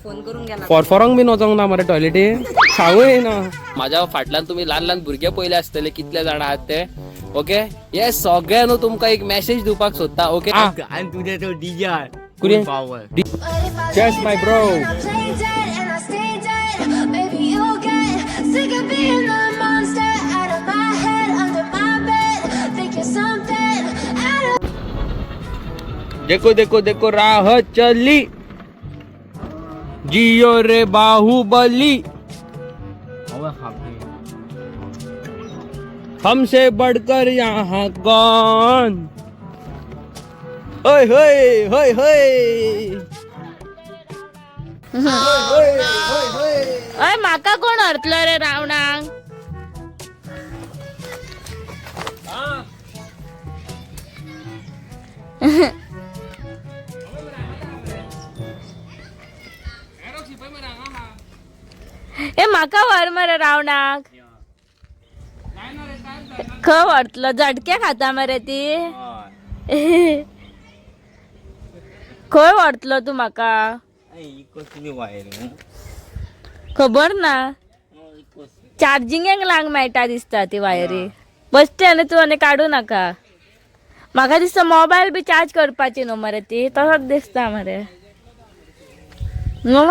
Phone करून गेला फॉरफॉरंग bin वचोंक ना मरे टॉयलेटी सांगू ना माझ्या फाटल्यान तुम्ही ल्हान ल्हान भुरगे पयले आसतले कितले जाण आहात ते ओके हे सगळे न्हू तुमकां एक मेसेज दिवपाक सोदता ओके आणि तुझ्या तो डीजे कुणी? Power Cheers, my bro. देखो देखो देखो राह चली जियो रे बाहुबली हमसे बढ़कर यहाँ कौन होय होय होय होय अय माका कोण हरतलो रे रावणांक ए माका वर मरे रावणाक खंय व्हरतलो झटके खाता मरे ती खंय व्हरतलो तू माका खबर ना चार्जिंगेक लांक मेळटा दिसता ती वायरी बसते आनी तू आनी काडू नाका म्हाका दिसता मोबायल बी चार्ज करपाची न्हू मरे ती तसोच दिसता मरे न्हू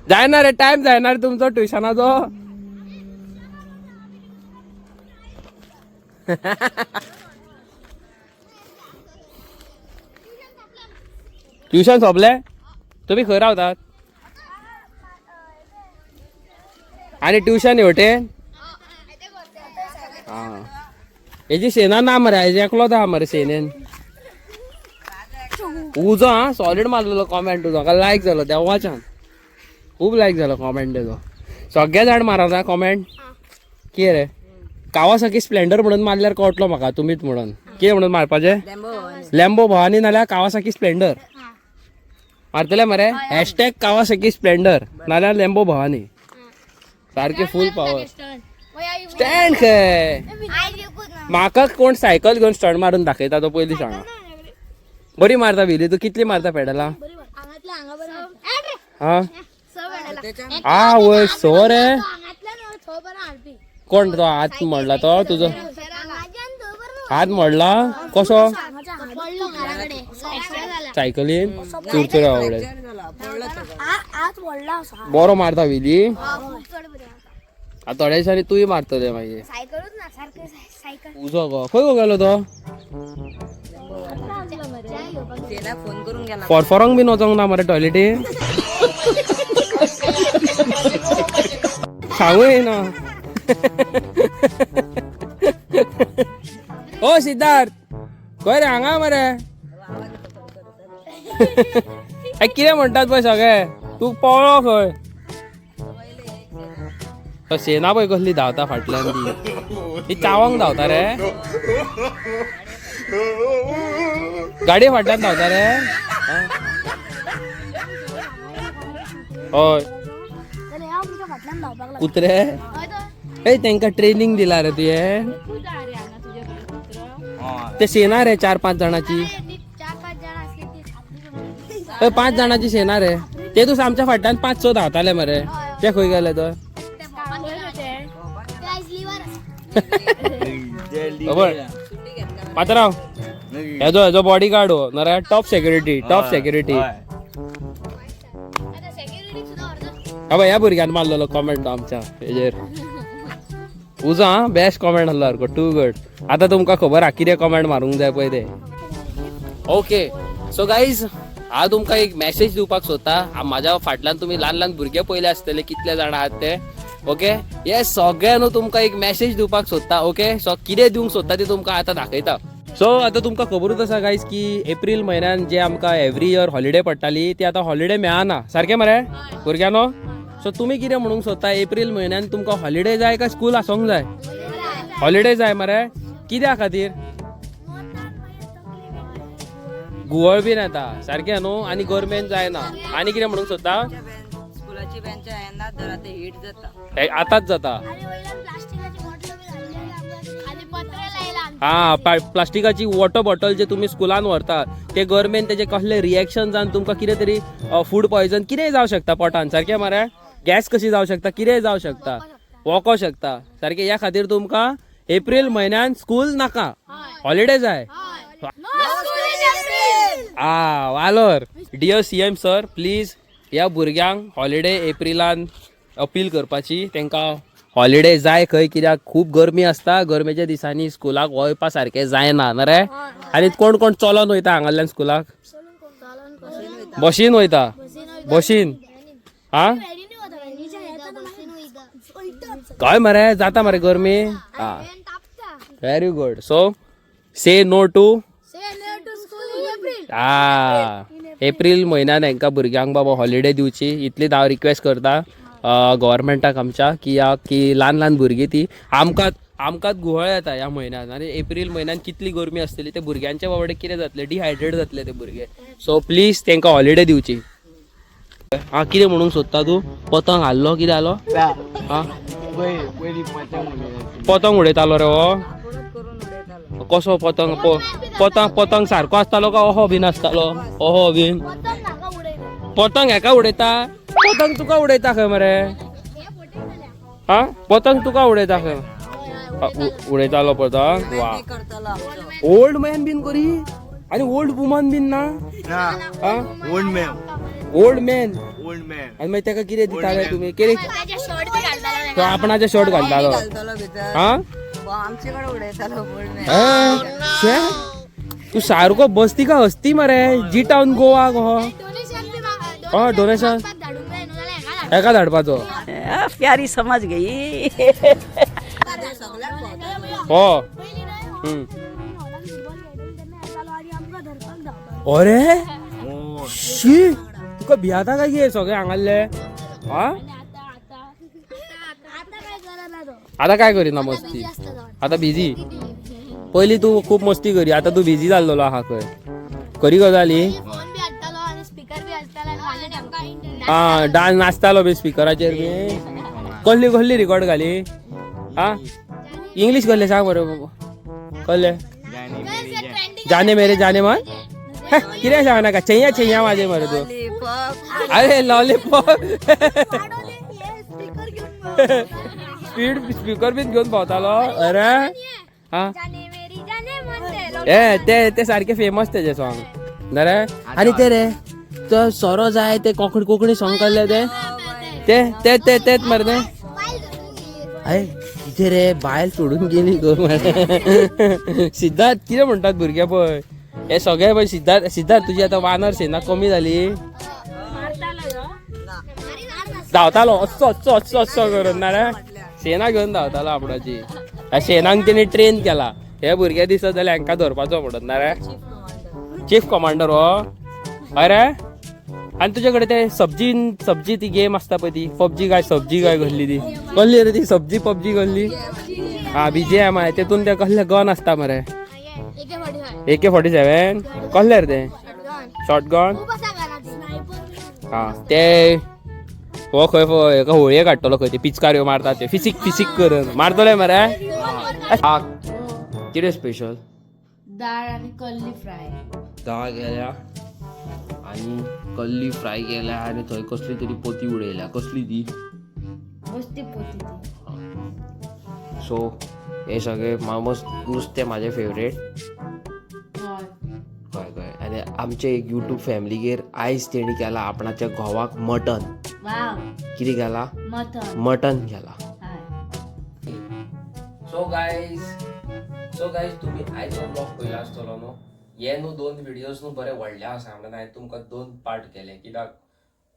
जायना रे टाइम जायना रे तुमचो ट्युशनाचो ट्युशन सोंपले तुम्ही खंय रावतात आणि ट्युशन हेवटे हेजी सेना ना मरे हेजे एकलोच आहा मरे सेनेन उजो हा सॉलिड मारलेलो कॉमेंट तुजो लायक जालो देवाच्यान खूप लायक झालं कॉमेंट तेजो सगळे जाण मारता कॉमेंट कितें रे कावासाकी स्प्लेंडर म्हणून मारल्यार कळटलो म्हाका तुमीच म्हणून कितें म्हणून मारपाचें लॅम्बो भवानी नाल्यार कावासाकी स्प्लेंडर मारतले मरे हॅशटॅग कावासाकी स्प्लेंडर नाल्यार लॅम्बो भवानी सारखे फुल पॉवर स्टँड खंय म्हाका कोण सायकल घेवन स्टंट मारून दाखयता तो पयलीं सांगा बरी मारता विली तू कितली मारता पेडला हा आ वय सो रे कोण तो हात मोडला तो तुझो हात मोडला कसो सायकलीन चुरचुर आवडे बरो मारता विली थोड्या दिसांनी तूय मारतले मागीर उजो गो खंय गो गेलो तो फोन करून गेला फॉरफॉरंग बीन वचोंक ना मरे टॉयलेटी सांगू ना ओ सिद्धार्थ खंय रे हांगा मरे कितें म्हणटात पळय सगळे तू पळो खंय सेना पळय कसली धांवता फाटल्यान ती चावंक धांवता रे गाडी फाटल्यान धांवता रे हय कुत्रे ए तांकां ट्रेनिंग दिला रे तुवें ते सेना रे 4-5 जाणांची 5 जाणांची सेना रे ते तू आमच्या फाटल्यान 5-6 धांवताले मरे ते खंय गेले तर पात्रांव हेजो बॉडी गार्ड हो नाल्यार टॉप सेक्युरिटी अबे ह्या भुरग्यान मारलेलो कॉमेंट आमच्या हेजेर उजो हा बेस्ट कॉमेंट आहलो सारको टू गुड आता तुमकां खबर हा कितें कॉमेंट मारूंक जाय पळय ते ओके सो गाईज हांव तुमकां एक मेसेज दिवपाक सोदता म्हाज्या फाटल्यान तुमी ल्हान ल्हान भुरगे पयले आसतले कितले जाण आहात ते ओके हे सगळे न्हू तुमकां एक मेसेज दिवपाक सोदता ओके सो कितें दिवंक सोदता ते तुमकां आतां दाखयता सो आतां तुमकां खबरूच आसा गायज की एप्रील म्हयन्यान जे आमकां एवरी इयर हॉलिडे पडटाली ती आतां हॉलिडे मेळना सारकें मरे भुरग्यानो सो तुमी कितें म्हणूंक सोदता एप्रील म्हयन्यान तुमकां हॉलिडे जाय काय स्कूल आसोंक जाय हॉलिडे जाय मरे कित्या खातीर गुवळ बीन येता सारकें न्हू आनी गरमेन जायना आनी कितें म्हणूंक सोदता स्कुलाची बेंच येना तर आता हीट जाता आतांच जाता हा प्लास्टिकाची वॉटर बॉटल जे तुम्ही स्कुलान व्हरता ते गरमेन तेजे कसले रिएक्शन जावन तुमकां कितें तरी फूड पॉयझन कितेंय जावं शकता पोटान सारकें मरे गॅस कशी जावं शकता कितेंय जावं शकता वोको शकता सारकें ह्या खातीर तुमकां एप्रील म्हयन्यान स्कूल नाका हॉलिडे जाय वालोर डियर सीएम सर प्लीज ह्या भुरग्यांक हॉलिडे एप्रिलान अपील करपाची तांकां हॉलिडे जाय खंय कित्याक खूब गरमी आसता गरमेच्या दिसांनी स्कुलाक वयपा सारकें जायना ना रे आनी कोण कोण चलोन वयता हांगाल्यान स्कुलाक बशीन वयता बशीन हा काय मरे जाता मरे गरमी हा व्हेरी गुड सो से नो टू एप्रील म्हयन्यान हांकां भुरग्यांक बाबा हॉलिडे दिवची इतलीच हांव रिक्वेस्ट करता गव्हर्मेंटाक आमच्या की ल्हान ल्हान भुरगीं ती आमकांच गुहळ येता ह्या म्हयन्यान आनी एप्रील म्हयन्यान कितली गरमी आसतली ते भुरग्यांच्या बाबडे कितें जातलें डिहायड्रेट जातले ते भुरगे सो प्लीज तांकां हॉलिडे दिवची हा कितें म्हणूंक सोदता तूं पतंग हाडलो कितें जालो हा पतंग उडयतालो रे हो कसो पतंग पतंग सारको आसतालो काय अहो बीन आसतालो अहो बीन पतंग हेका उडयता पतंग तुका उडयता खंय मरे हा पतंग तुका उडयता खंय उडयतालो पतंग वा ओल्ड मॅन बीन करी आनी ओल्ड वुमन बीन ना ओल्ड मॅन आनी मागीर ताका कितें दिताले तुमी कितें आपणाचे शर्ट घालतालो हा आमचेकडे उडयतालो तू सारको बसती का हसती मरे जी टाउन गोवा हो डोनेशन एका धाडपाचो प्यारी समज गई हो अरे शी तुका भियाता काय घे सगळे हांगाले हा आता काय करीना मस्ती आता बिझी पहिली तू खूप मस्ती करी आता तू बिझी जाल्लो आहा खंय करी गजाली हा डान्स नाचतालो बी स्पिकराचेर बी कसली कसली रिकॉर्ड घाली हा इंग्लिश कसले सांग बरं कसले जाने मेरे जाने मन कितें सांग नाका छैया छैया माझे मरे तू अरे लॉलीपॉप स्पीकर बीन घेऊन पावतालो अरे हा ते सारखे फेमस तेजे सॉंग रे आणि ते रे तो सोरो जाय ते कोंकणी सॉंग काढले तेच मरे ते अरे कितें रे बायल सोडून गेली गो सिद्धार्थ कितें म्हणटात भुरगे पळय हे सगळे पळय सिद्धार्थ तुजी आतां वानर सेना कमी जाली धांवतालो अच्छो करून ना रे सेना घेऊन धांवतालो आपणाची सेनांक तेणी ट्रेन केला हे भुरगे दिसत जाल्यार हांकां धरपाचो म्हणत ना रे चीफ कमांडर हो अरे आनी तुजे कडेन ते सब्जी ती गेम आसता पळय ती सब्जी काय कहली ती कहली रे ती सब्जी पबजी कहली हा BGM आहे तेतून ते कसले गन आसता मरे AK-47 कसले रे ते शॉटगन हा ते हो खंय एका होळये काडटलो खंय ते पिचकाऱ्यो मारता ते फिसिक करून मारतले मरे हा कितें स्पेशल डाळ आणि कल्ली फ्राय डाळ गेल्या आणि कल्ली फ्राय केल्या आणि थंय कसली तरी पोती उडयल्या कसली ती मस्ती पोती सो हे सगळे मामस नुस्तें माझे फेवरेट कळ्ळें आनी आमचे एक यूट्यूब फॅमिलीगेर आयज तेणी केला आपणाच्या घोवाक मटन कितें केला मटन केला सो गायज तुम्ही आयचो ब्लॉग पयला आसतलो न्हू हे न्हू 2 व्हिडियोज न्हू बरे व्हडले आसा म्हणून हांवें तुमकां 2 पार्ट केले कित्याक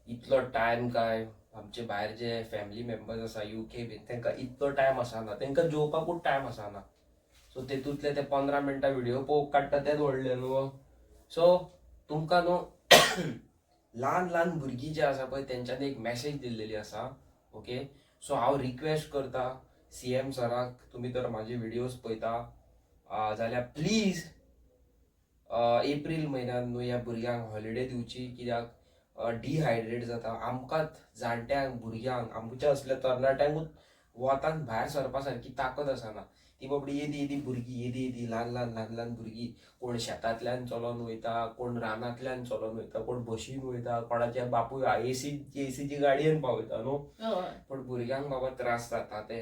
इतलो टायम काय आमचे भायर जे फॅमिली मेंबर्स आसा UK बीन तांकां इतलो टायम आसना तांकां जेवपाकूच टायम आसना सो तेतूंतले ते 15 मिनटां व्हिडिओ पळोवंक काडटा तेच व्हडले न्हू सो तुमकां न्हू ल्हान भुरगीं जे आसा पळय तेंच्यांनी एक मॅसेज दिल्लेली आसा ओके सो हांव रिक्वेस्ट करता CM सराक तुमी तर म्हाजे व्हिडिओज पळयता जाल्यार प्लीज एप्रील म्हयन्यान न्हू ह्या भुरग्यांक हॉलिडे दिवची कित्याक डिहायड्रेट जाता आमकांच जाणट्यांक भुरग्यांक आमच्या असल्या तरणाट्यांकूच वतान भायर सरपा सारकी ताकद आसना ती बाबडी येदी भुरगी येदी ल्हान ल्हान भुरगी कोण शेतांतल्यान चलोन वयता, कोण रानांतल्यान चलोन वयता, कोण बशीन वयता, कोणाच्या बापूय एसीची गाडयेन पावयता न्हू. पण भुरग्यांक बाबा त्रास जाता ते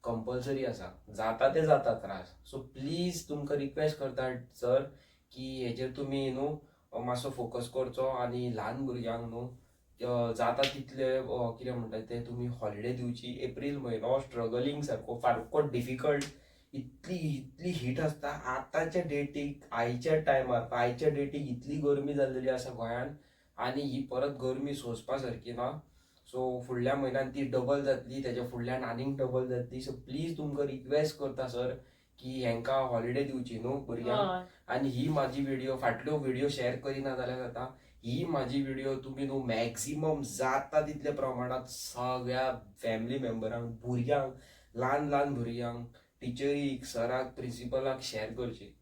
कंपल्सरी आसा, जाता त्रास. सो प्लीज तुमकां रिक्वेस्ट करता सर की हेजेर तुमी न्हू मातसो फोकस करचो आनी ल्हान भुरग्यांक न्हू जाता तितले कितें म्हणटा ते तुमी हॉलिडे दिवची. एप्रील म्हयनो स्ट्रगलिंग सारको सारको डिफिकल्ट, इतली हीट आसता आतांच्या डेटीक, आयच्या डेटीक इतली गरमी जाल्लेली आसा गोंयान आनी ही परत गरमी सोंसपा सारकी ना. सो फुडल्या म्हयन्यान ती डबल जातली, तेच्या फुडल्यान आनीक डबल जातली. सो प्लीज तुमकां रिक्वेस्ट करता सर की हेंकां हॉलिडे दिवची न्हू भुरग्यांक. आनी ही म्हाजी व्हिडिओ, फाटल्यो व्हिडिओ शेअर करिना जाल्यार जाता, ही माझी व्हिडिओ तुम्ही न्हू मॅक्झिमम जाता तितल्या प्रमाणात सगळ्या फॅमिली मेंबरांक, भुरग्यांक, ल्हान भुरग्यांक, टिचरीक, सराक, प्रिन्सिपलाक शेअर करची.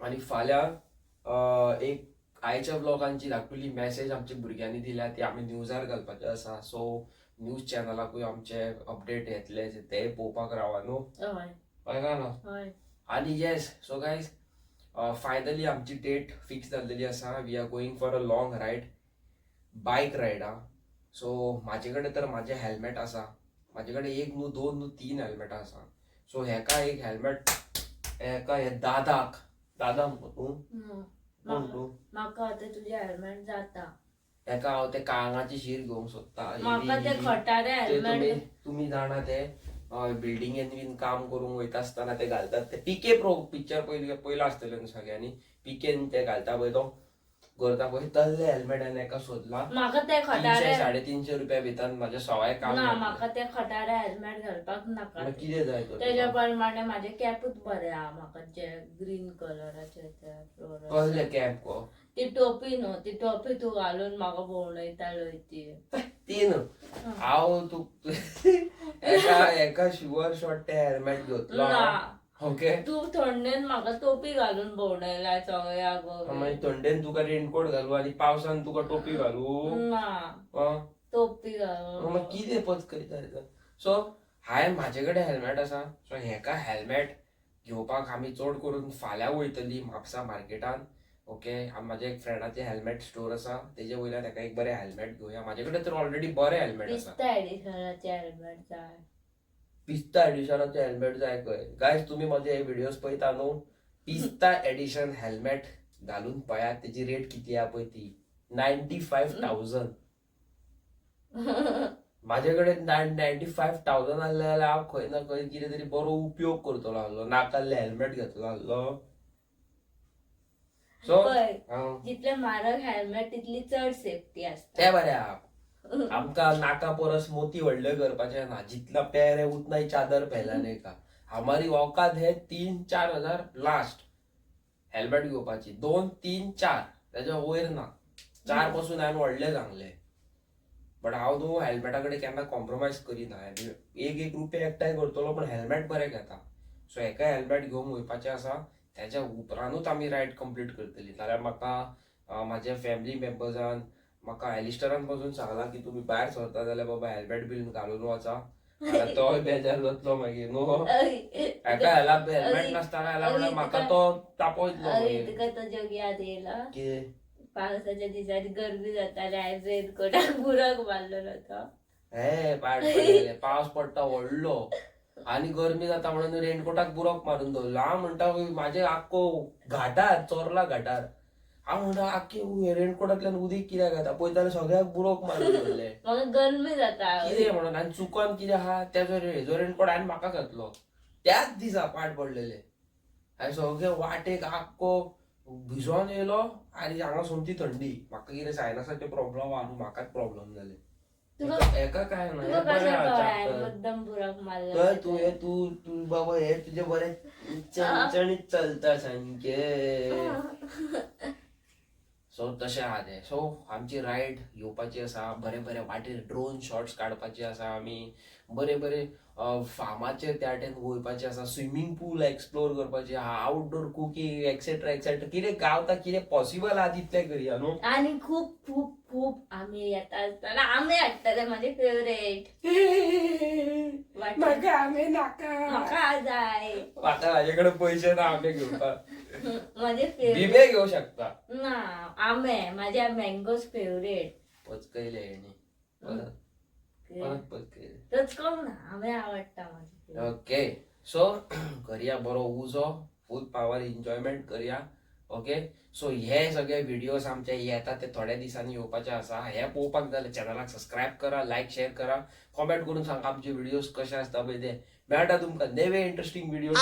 आणि फाल्यां एक आयच्या ब्लॉगांची धाकटुली मॅसेज आमच्या भुरग्यांनी दिल्या ती आमी न्यूजार घालपाचे आसा. सो न्यूज चॅनलाकूय आमचे अपडेट येतले ते पळोवपाक रावा न्हू. कळ्ळें ना. आणि येस, सो गायज फायनली आमची डेट फिक्स जाल्लेली आसा. We are going for a long ride, bike ride. So म्हाजे कडेन तर म्हाजें हेल्मेट आसा, म्हाजे कडेन एक न्हू दोन न्हू 3 हेल्मेटां आसा. सो हेका एक हेल्मेट, हेका हे दादा तूं कोण तूं म्हाका आतां तुजें हेल्मेट जाता. हेका हांव ते काळंगाची शीर घेवंक सोदता. म्हाका ते खटारे हेल्मेट तुम्ही जाणा ते बिल्डिंगेन बीन काम करूंक वयता आसतना ते घालतात. ते पीके प्रो पिक्चर पयलो आसतलें सगळ्यांनी, पीकेन ते घालता पळय तो करता पळय तसले हेल्मेट हांवें एका सोदला. म्हाका ते खटारे 300-350 रुपया भितर म्हाज्या सवाय काम. ना, म्हाका ते खटारे हेल्मेट घालपाक नाका. कितें जाय तर तेज्या प्रमाणे म्हाजे कॅपूच बरे आहा. म्हाका जे ग्रीन कलराचे ते कसले कॅप को ती टोपी न्हू, ती टोपी तू घालून म्हाका भोंवणयतालो ती न्हू हांव तू एका शुअर शॉर्ट ते हेल्मेट घेतलो. ओके, तू थंडेन म्हाका टोपी घालून भोंवणयला सगळ्या मागीर थंडेन तुका रेनकोट घालू आनी पावसान तुका टोपी घालू ना, टोपी घालून मग कितें पच करीता. सो हांवें म्हाजे कडेन हेल्मेट आसा. सो हेका हेल्मेट घेवपाक आमी चड करून फाल्यां वयतली म्हापसा मार्केटान. ओके, म्हाज्या एक फ्रेंडाचे हेल्मेट स्टोर आसा, तेजे वयल्यान हेका एक बरें हेल्मेट घेवया. म्हाजे कडेन तर ऑलरेडी बरें हेल्मेट आसा. पिस्ता एडिशनाचे हेल्मेट जाय. पिस्ता एडिशनाचे हेल्मेट जाय खंय. गायज तुम्ही माझे हे व्हिडिओज पळयता न्हू, पिस्ता एडिशन हेल्मेट घालून पळयात तेजी रेट कितली आहा पळय ती 95,000. म्हाजे कडेन 95,000 आहले जाल्यार हांव खंय ना खंय कितें तरी बरो उपयोग करतलो आहलो, नाकाल्ले हेल्मेट घेतलो आहलो. सो जितले म्हारग हेल्मेट तितली चड सेफ्टी आसता. ते बरें आहा. आमकां नाका परस मोती व्हडले करपाचे ना. जितला पैर है उतना ही चादर फैलाने का. हमारी औकात है 3-4 हजार लास्ट हेल्मेट घेवपाची. 2-3-4 त्याच्या वयर ना. 4 पासून हांवें व्हडले सांगले. बट हांव न्हू हेल्मेटा कडेन केन्ना कॉम्प्रोमायज करिना. एक रुपया एकठांय करतलो पण हेल्मेट बरें घेता. सो हेका हेल्मेट घेवंक वयपाचें आसा. त्याच्या उपरांतूच आमी रायड कंप्लीट करतली. नाल्यार म्हाका म्हाज्या फॅमिली मेंबर्सान म्हाका एलिस्टरान पासून सांगला की तुम्ही भायर सरता जाल्यार बाबा हेल्मेट बीन घालून वचा. तोय बेजार जातलो मागीर न्हू. हेका हेल्मेट नासतना जाल्यार म्हाका तो तापयतलो. तुका तो जग याद येयला कितें पावसाच्या दिसांनी गरमी जाताली, हांवें रेनकोटाक बुरक मारलेलो तो. हे पाड पडलेले, पावस पडटा व्हडलो आनी गरमी जाता म्हणून रेनकोटाक बुरक मारून दवरलो. हांव म्हणटा म्हाजे आख्खो घाटार चोरला घाटार. हांव म्हणटा आख्खे रेनकोटांतल्यान उदीक कित्याक येता पळयता सगळ्याक बुरक मारून दवरले. म्हाका गरमी जाता कितें म्हणून आनी चुकोन कितें आहा तेजो हेजो रेनकोट हांवें म्हाका घेतलो. त्याच दिसा पाड पडलेले. हांवें सगळे वाटेक आख्खो भिजोन येयलो आनी हांगा सोमती थंडी. म्हाका कितें सायनसाचे प्रॉब्लम आहा न्हू, म्हाकाच प्रॉब्लम जाले. एका काय ना मुद्दम बुरक मारलो. तर तू बाबा हे तुझे बरे चणचणीत चलता सामके. सो तशें आहा तें. सो आमची रायड येवपाची आसा. बरे वाटेर ड्रोन शॉट्स काडपाचे आसा. आमी बरे बरे फार्माचेर त्या वाटेन वयपाचें आसा, स्विमींग पूल एक्सप्लोर करपाचे आहा, आउटडोर कुकिंग एक्सेट्रा एक्सेट्रा, कितें गावता कितें पॉसिबल आहा तितलें करया न्हू. आणि खूप खूप खूप आंबे येता असताना आंबे हाडटले माझे फेवरेट. म्हाका आंबे नाका, म्हाका जाय म्हाका म्हाजे कडेन पयशे ना आंबे घेवपाक. माझे फेवरेट बिबे घेवं शकता. ना आंबे माझ्या मँगोज फेवरेट. पचकयले हेणी परत परत पचकयले. तोच कम ना आंबे आवडता माझे. ओके सो करूया बरो उजो, फूल पॉवर एन्जॉयमेंट करूया. ओके सो हे सगळे व्हिडिओज आमचे येता ते थोड्या दिसांनी येवपाचे आसा. हे पळोवपाक जाल्यार चॅनलाक सबस्क्राईब करा, लाईक शेअर करा, कॉमेंट करून सांगा आमचे व्हिडिओज कशे आसता पळय ते. मेळटा तुमकां नवे इंटरेस्टिंग व्हिडिओ.